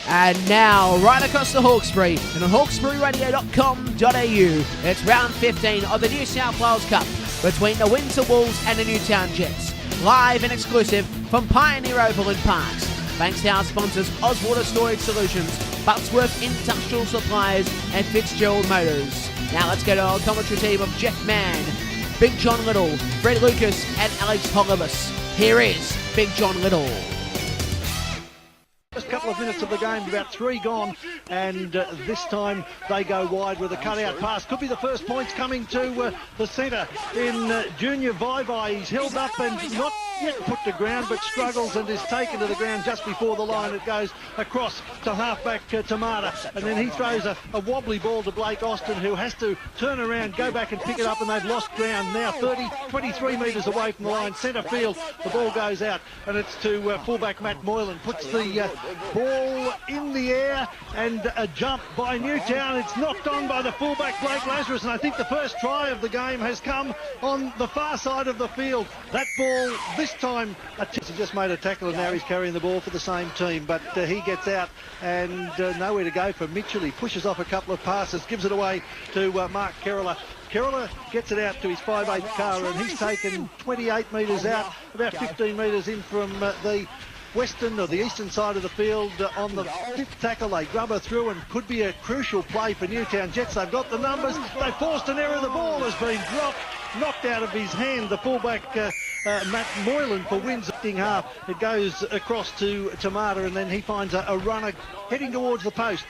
And now, right across the Hawkesbury, and on hawkesburyradio.com.au, it's round 15 of the New South Wales Cup between the Windsor Wolves and the Newtown Jets. Live and exclusive from Pioneer Oval in Parks. Thanks to our sponsors Oswater Storage Solutions, Bucksworth Industrial Supplies and Fitzgerald Motors. Now let's go to our commentary team of Geoff Mann, Big John Little, Fred Lucas and Alex Holibus. Here is Big John Little. Just a couple of minutes of the game, about 3 gone, and this time they go wide with a cutout pass. Could be the first points coming to the centre in Junior Vai. He's held up and not yet put to ground, but struggles and is taken to the ground just before the line. It goes across to halfback Tamata, and then he throws a wobbly ball to Blake Austin, who has to turn around, go back and pick it up, and they've lost ground. Now 23 metres away from the line, centre field, the ball goes out, and it's to fullback Matt Moylan. Puts the ball in the air, and a jump by Newtown. It's knocked on by the fullback Blake Lazarus, and I think the first try of the game has come on the far side of the field. That ball this time, he just made a tackle, and now he's carrying the ball for the same team, but he gets out and nowhere to go for Mitchell. He pushes off a couple of passes, gives it away to Mark Kerala. Kerala gets it out to his 5'8" car, and he's taken 28 metres out, about 15 metres in from the western or the eastern side of the field on the 5th tackle. They grub her through, and could be a crucial play for Newtown Jets. They've got the numbers. They forced an error. The ball has been dropped, knocked out of his hand. The fullback Matt Moylan for Windsor half. It goes across to Tamata, and then he finds a runner heading towards the post.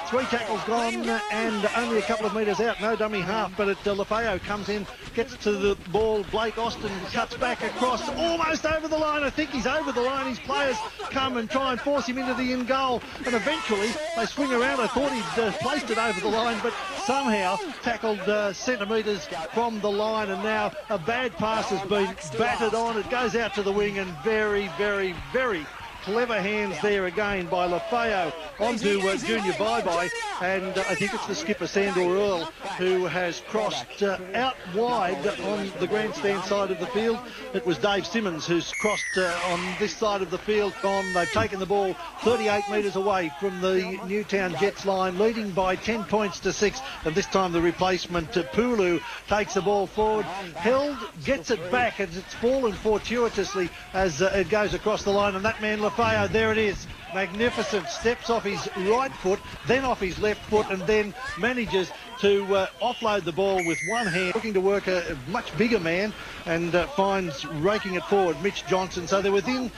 3 tackles gone and only a couple of metres out. No dummy half, but Lafayette comes in, gets to the ball. Blake Austin cuts back across, almost over the line. I think he's over the line. His players come and try and force him into the in goal, and eventually they swing around. I thought he'd placed it over the line, but somehow tackled centimetres from the line, and now a bad pass has been batted on. It goes out to the wing, and very, very, very clever hands there again by Lafayette onto Junior Vai, and I think it's the skipper Sandor Earl who has crossed out wide on the grandstand side of the field. It was Dave Simmons who's crossed on this side of the field. They've taken the ball 38 metres away from the Newtown Jets line, leading by 10 points to 6, and this time the replacement Pulu takes the ball forward, held, gets it back, and it's fallen fortuitously as it goes across the line, and that man Lafayette, there it is, magnificent, steps off his right foot, then off his left foot, and then manages to offload the ball with one hand, looking to work a much bigger man, and finds raking it forward Mitch Johnson. So they're within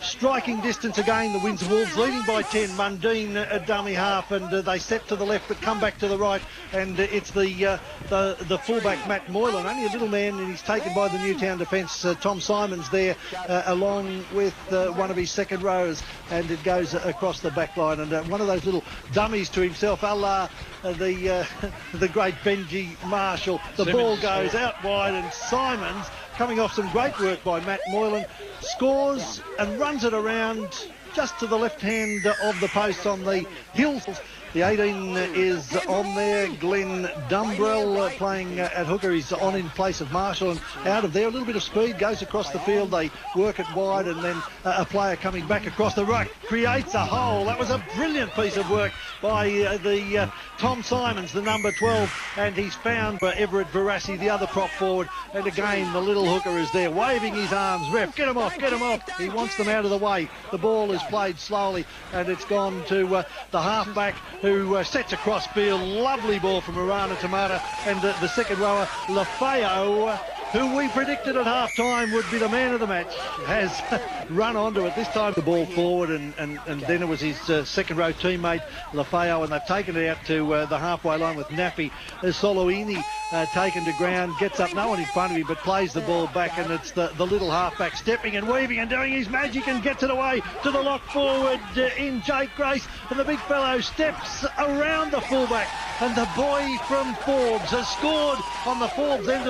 striking distance again, the Windsor Wolves, leading by 10. Mundine a dummy half, and they set to the left but come back to the right, and it's the fullback Matt Moylan, only a little man, and he's taken by the Newtown defence. Tom Simons there along with one of his second rows, and it goes across the back line, and one of those little dummies to himself, a la the great Benji Marshall. The ball goes out wide, and Simons, coming off some great work by Matt Moylan, scores and runs it around just to the left hand of the post on the hills. The 18 is on there. Glenn Dumbrell playing at hooker. He's on in place of Marshall, and out of there, a little bit of speed, goes across the field. They work it wide, and then a player coming back across the ruck creates a hole. That was a brilliant piece of work by the Tom Simons, the number 12, and he's found Everett Verassi, the other prop forward, and again the little hooker is there waving his arms. Ref, get him off, get him off. He wants them out of the way. The ball is played slowly, and it's gone to the halfback, who sets across field. Lovely ball from Arana Tamata, and the second rower Lafayette, who we predicted at half-time would be the man of the match, has run onto it. This time the ball forward, and then it was his second-row teammate Lafayette, and they've taken it out to the halfway line with Nappy. Soloini taken to ground, gets up, no one in front of him, but plays the ball back, and it's the little halfback stepping and weaving and doing his magic, and gets it away to the lock forward in Jake Grace, and the big fellow steps around the fullback, and the boy from Forbes has scored on the Forbes end of